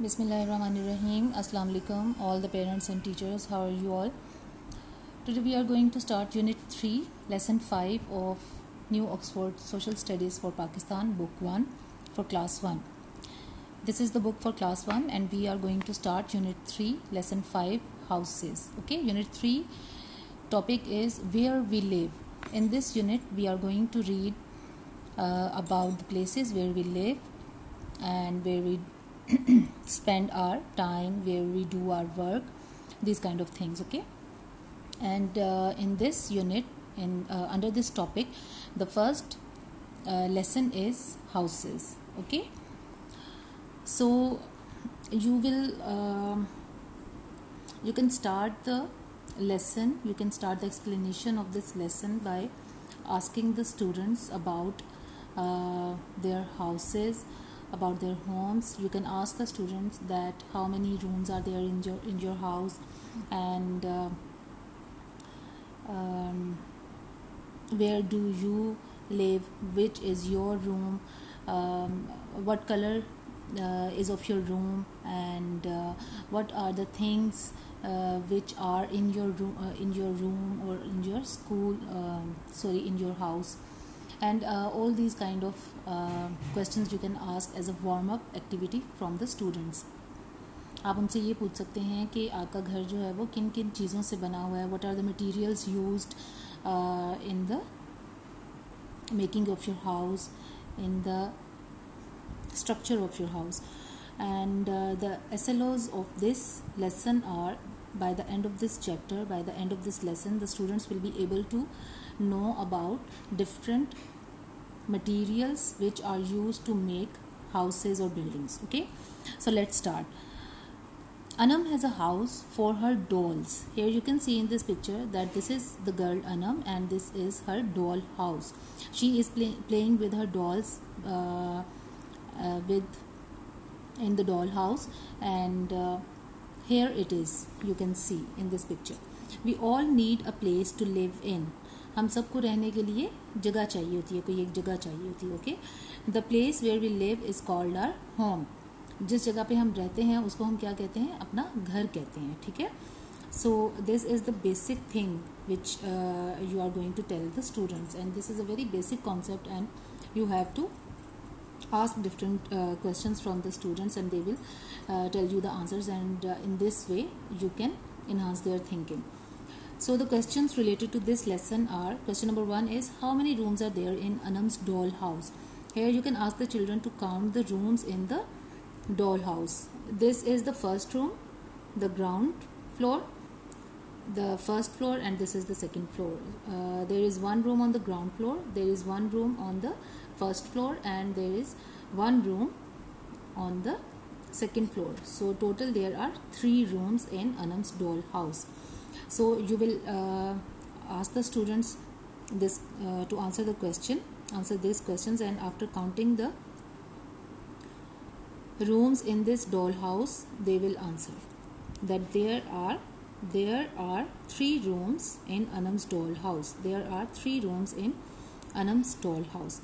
Bismillahirrahmanirrahim. Assalamu alaikum, all the parents and teachers. How are you all? Today we are going to start Unit 3, Lesson 5 of New Oxford Social Studies for Pakistan, Book 1 for Class 1. This is the book for Class 1 and we are going to start Unit 3, Lesson 5, Houses. Okay, Unit 3 topic is Where We Live. In this unit we are going to read about the places where we live and where we spend our time, where we do our work, these kind of things. Okay, and in this unit, under this topic, the first lesson is houses. Okay, so you can start the lesson, you can start the explanation of this lesson by asking the students about their houses, about their homes. You can ask the students that how many rooms are there in your house, and where do you live, which is your room, what color is of your room, and what are the things which are in your room or in your school, in your house, and all these kind of questions you can ask as a warm up activity from the students. आप उनसे ये पूछ सकते हैं कि आपका घर जो है वो किन किन चीज़ों से बना हुआ है, what are the materials used in the making of your house, in the structure of your house. And the SLOs of this lesson are, by the end of this chapter, by the end of this lesson, the students will be able to know about different materials which are used to make houses or buildings. Okay, so let's start. Anam has a house for her dolls. Here you can see in this picture that this is the girl Anam and this is her doll house. She is playing with her dolls in the doll house, and here it is, you can see in this picture. We all need a place to live in. हम सबको रहने के लिए जगह चाहिए होती है, कोई एक जगह चाहिए होती है. Okay, the place where we live is called our home. जिस जगह पे हम रहते हैं उसको हम क्या कहते हैं, अपना घर कहते हैं. ठीक है, so this is the basic thing which you are going to tell the students, and this is a very basic concept, and you have to ask different questions from the students and they will tell you the answers, and in this way you can enhance their thinking. So the questions related to this lesson are, question number 1 is, how many rooms are there in Anam's doll house? Here you can ask the children to count the rooms in the doll house. This is the first room, the ground floor, the first floor, and this is the second floor. There is one room on the ground floor, there is one room on the first floor, and there is one room on the second floor. So total there are 3 rooms in Anam's doll house. So you will ask the students this to answer these questions, and after counting the rooms in this doll house they will answer that there are 3 rooms in Anam's doll house. There are 3 rooms in Anam's doll house.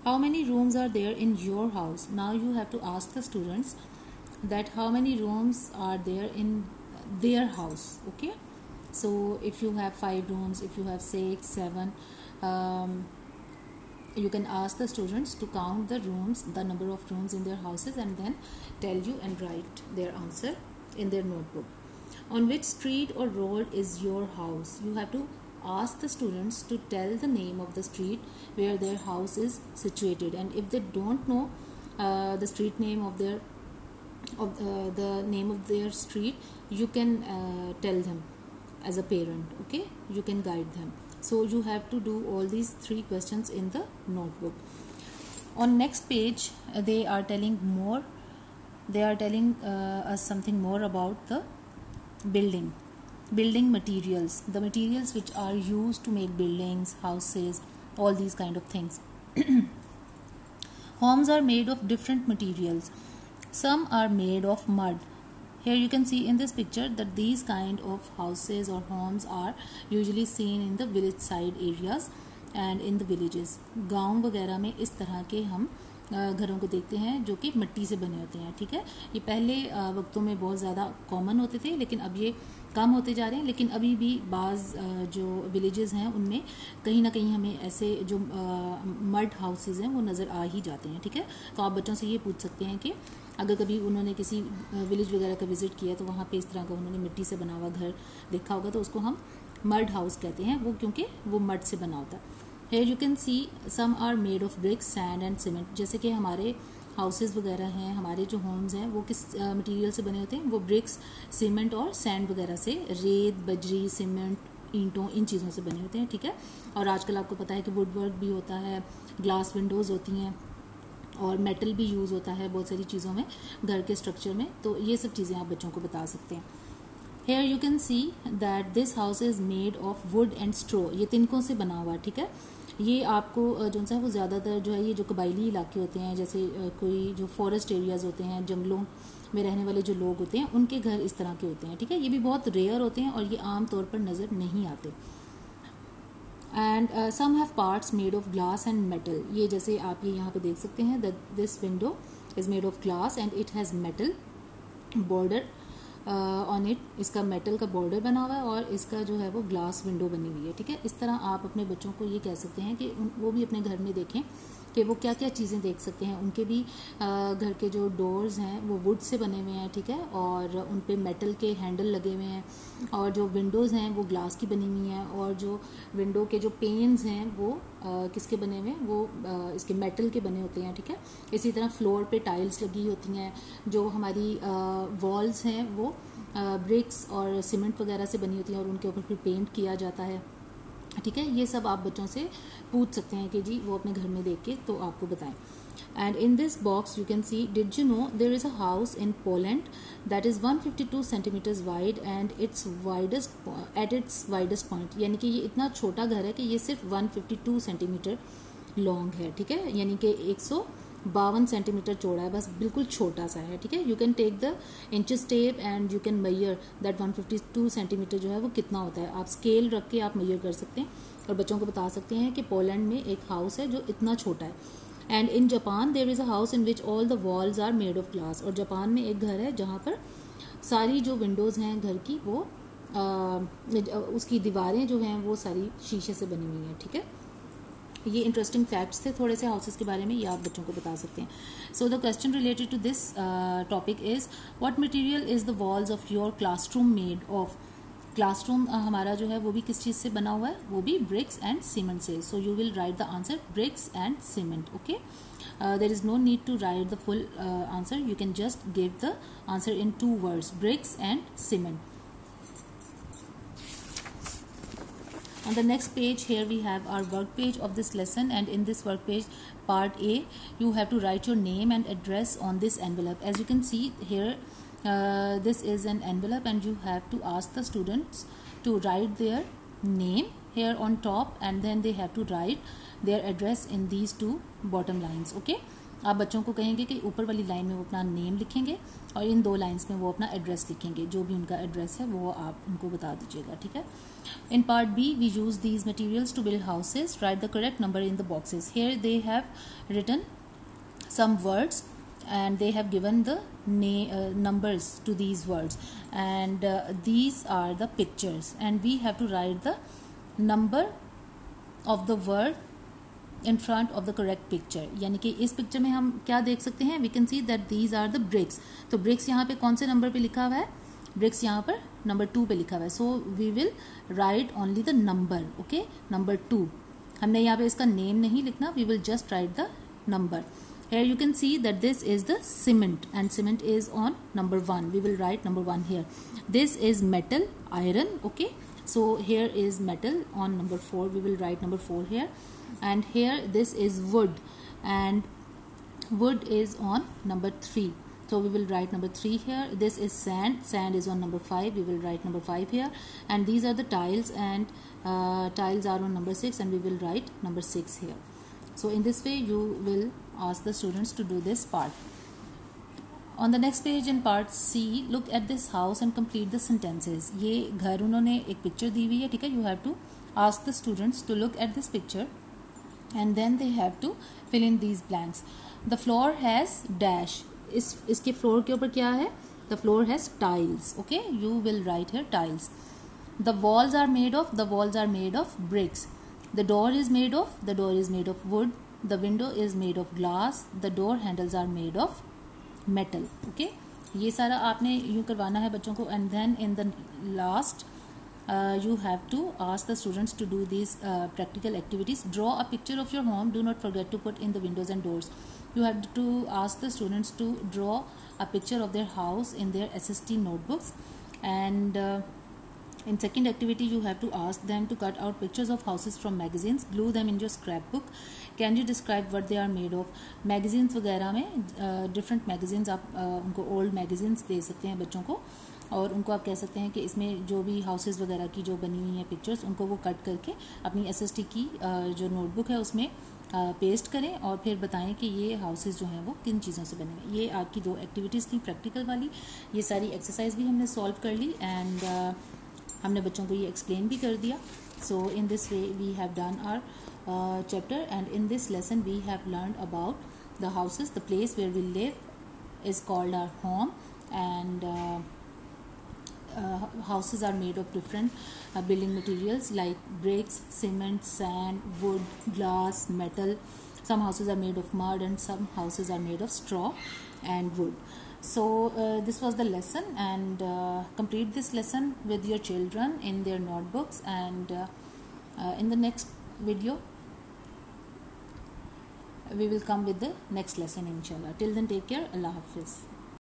How many rooms are there in your house? Now you have to ask the students that how many rooms are there in their house. Okay, so if you have 5 rooms, if you have 6, 7, you can ask the students to count the rooms, the number of rooms in their houses, and then tell you and write their answer in their notebook. On which street or road is your house? You have to ask the students to tell the name of the street where their house is situated, and if they don't know the street name of the name of their street, you can tell them as a parent. Okay, you can guide them. So you have to do all these 3 questions in the notebook. On next page they are telling us something more about the building materials, the materials which are used to make buildings, houses, all these kind of things. Homes are made of different materials. Some are made of mud. Here you can see in this picture that these kind of houses or homes are usually seen in the village side areas and in the villages. गाँव वगैरह में इस तरह के हम घरों को देखते हैं जो कि मिट्टी से बने होते हैं, ठीक है। ये पहले वक्तों में बहुत ज़्यादा कॉमन होते थे, लेकिन अब ये कम होते जा रहे हैं। लेकिन अभी भी बाज़ जो विलेजेस हैं उनमें कहीं ना कहीं हमें ऐसे जो मड हाउसेज हैं वो नज़र आ ही जाते हैं, ठीक है। तो आप बच्चों से ये पूछ सकते हैं कि अगर कभी उन्होंने किसी विलेज वगैरह का विज़िट किया तो वहाँ पे इस तरह का उन्होंने मिट्टी से बना हुआ घर देखा होगा, तो उसको हम मड हाउस कहते हैं, वो क्योंकि वो मड से बना होता है। Here you can see some are made of bricks, sand and cement. जैसे कि हमारे हाउसेज वगैरह हैं, हमारे जो होम्स हैं वो किस मटेरियल से बने होते हैं, वो ब्रिक्स, सीमेंट और सैंड वगैरह से, रेत, बजरी, सीमेंट, ईंटों, इन चीज़ों से बने होते हैं, ठीक है। और आजकल आपको पता है कि वुड वर्क भी होता है, ग्लास विंडोज़ होती हैं और मेटल भी यूज़ होता है बहुत सारी चीज़ों में, घर के स्ट्रक्चर में। तो ये सब चीज़ें आप बच्चों को बता सकते हैं। Here you can see that this house is made of wood and straw. ये तिनकों से बना हुआ, ठीक है। ये आपको जो सा है वो ज़्यादातर जो है ये जो कबायली इलाके होते हैं, जैसे कोई जो फॉरेस्ट एरियाज़ होते हैं, जंगलों में रहने वाले जो लोग होते हैं, उनके घर इस तरह के होते हैं, ठीक है। ये भी बहुत रेयर होते हैं और ये आम तौर पर नज़र नहीं आते। And some have parts made of glass and metal. ये जैसे आप ये यहाँ पे देख सकते हैं that this window is made of glass and it has metal border on it. इसका मेटल का बॉर्डर बना हुआ है और इसका जो है वो ग्लास विंडो बनी हुई है, ठीक है। इस तरह आप अपने बच्चों को ये कह सकते हैं कि वो भी अपने घर में देखें कि वो क्या क्या चीज़ें देख सकते हैं। उनके भी घर के जो डोर्स हैं वो वुड से बने हुए हैं, ठीक है, और उन पे मेटल के हैंडल लगे हुए हैं, और जो विंडोज़ हैं वो ग्लास की बनी हुई हैं, और जो विंडो के जो पेन्स हैं वो किसके बने हुए हैं, वो इसके मेटल के बने होते हैं, ठीक है। इसी तरह फ्लोर पे टाइल्स लगी होती हैं, जो हमारी वॉल्स हैं वो ब्रिक्स और सीमेंट वगैरह से बनी होती हैं और उनके ऊपर फिर पेंट किया जाता है, ठीक है। ये सब आप बच्चों से पूछ सकते हैं कि जी वो अपने घर में देख के तो आपको बताएं। And in this box you can see, did you know there is a house in Poland that is 152 centimetres wide and it's widest at its widest point. यानी कि ये इतना छोटा घर है कि ये सिर्फ 152 सेंटीमीटर लॉन्ग है, ठीक है, यानी कि 152 सेंटीमीटर चौड़ा है, बस बिल्कुल छोटा सा है, ठीक है। You can take the inches tape and you can measure that 152 centimetre जो है वो कितना होता है। आप स्केल रख के आप मेजर कर सकते हैं और बच्चों को बता सकते हैं कि पोलैंड में एक हाउस है जो इतना छोटा है। And in Japan there is a house in which all the walls are made of glass. और जापान में एक घर है जहाँ पर सारी जो विंडोज़ हैं घर की वो उसकी दीवारें जो हैं वो सारी शीशे से बनी हुई हैं, ठीक है। ये इंटरेस्टिंग फैक्ट्स थे थोड़े से हाउसेस के बारे में, ये आप बच्चों को बता सकते हैं। So the question related to this topic is what material is the walls of your classroom made of. Classroom हमारा जो है वो भी किस चीज़ से बना हुआ है, वो भी ब्रिक्स एंड सीमेंट से। So you will write the answer bricks and cement, okay. There is no need to write the full answer, you can just give the answer in 2 words, bricks and cement. On the next page, here we have our work page of this lesson, and in this work page part A you have to write your name and address on this envelope. As you can see here, this is an envelope and you have to ask the students to write their name here on top and then they have to write their address in these 2 bottom lines, okay. आप बच्चों को कहेंगे कि ऊपर वाली line में वो अपना नेम लिखेंगे और इन 2 लाइन्स में वो अपना एड्रेस लिखेंगे, जो भी उनका एड्रेस है वो आप उनको बता दीजिएगा, ठीक है। In part B we use these materials to build houses, write the correct number in the boxes. Here they have written some words and they have given the numbers to these words, and these are the pictures and we have to write the number of the word in front of the correct picture. यानी कि इस picture में हम क्या देख सकते हैं, we can see that these are the bricks. तो bricks यहाँ पे कौन से नंबर पे लिखा हुआ है, bricks यहाँ पर नंबर 2 पे लिखा हुआ है, so we will write only the number, okay, number 2. हमने यहाँ पे इसका नेम नहीं लिखना, we will just write the number. Here you can see that this is the cement and cement is on number 1. We will write number 1 here. This is metal, iron, okay. So here is metal on number 4. We will write number 4 here. And here this is wood and wood is on number 3. So we will write number 3 here. This is sand. Sand is on number 5. We will write number 5 here. And these are the tiles and tiles are on number 6 and we will write number 6 here. So in this way you will ask the students to do this part. On the next page in part C, look at this house and complete the sentences. ये घर उन्होंने एक picture दी हुई है, ठीक है. You have to ask the students to look at this picture and then they have to fill in these blanks. The floor has dash. इसके floor के ऊपर क्या है? The floor has tiles. Okay, you will write here tiles. The walls are made of bricks. The door is made of wood. The window is made of glass. The door handles are made of metal. Okay, ये सारा आपने यूँ करवाना है बच्चों को. And then in the last you have to ask the students to do these practical activities. Draw a picture of your home. Do not forget to put in the windows and doors. You have to ask the students to draw a picture of their house in their SST notebooks. And in second activity, you have to ask them to cut out pictures of houses from magazines. Glue them in your scrapbook. Can you describe what they are made of? Magazines वगैरह में different magazines आप उनको old magazines दे सकते हैं बच्चों को, और उनको आप कह सकते हैं कि इसमें जो भी हाउसेस वगैरह की जो बनी हुई हैं पिक्चर्स, उनको वो कट करके अपनी SST की जो नोटबुक है उसमें पेस्ट करें और फिर बताएं कि ये हाउसेस जो हैं वो किन चीज़ों से बने हुए हैं. ये आपकी दो एक्टिविटीज़ थी प्रैक्टिकल वाली. ये सारी एक्सरसाइज भी हमने सॉल्व कर ली एंड हमने बच्चों को ये एक्सप्लेन भी कर दिया. So in this way we have done our chapter and in this lesson we have learned about the houses. The place where we live is called our home and houses are made of different building materials like bricks, cement, sand, wood, glass, metal. Some houses are made of mud and some houses are made of straw and wood. So this was the lesson, and complete this lesson with your children in their notebooks, and in the next video we will come with the next lesson inshallah. Till then, take care. Allah Hafiz.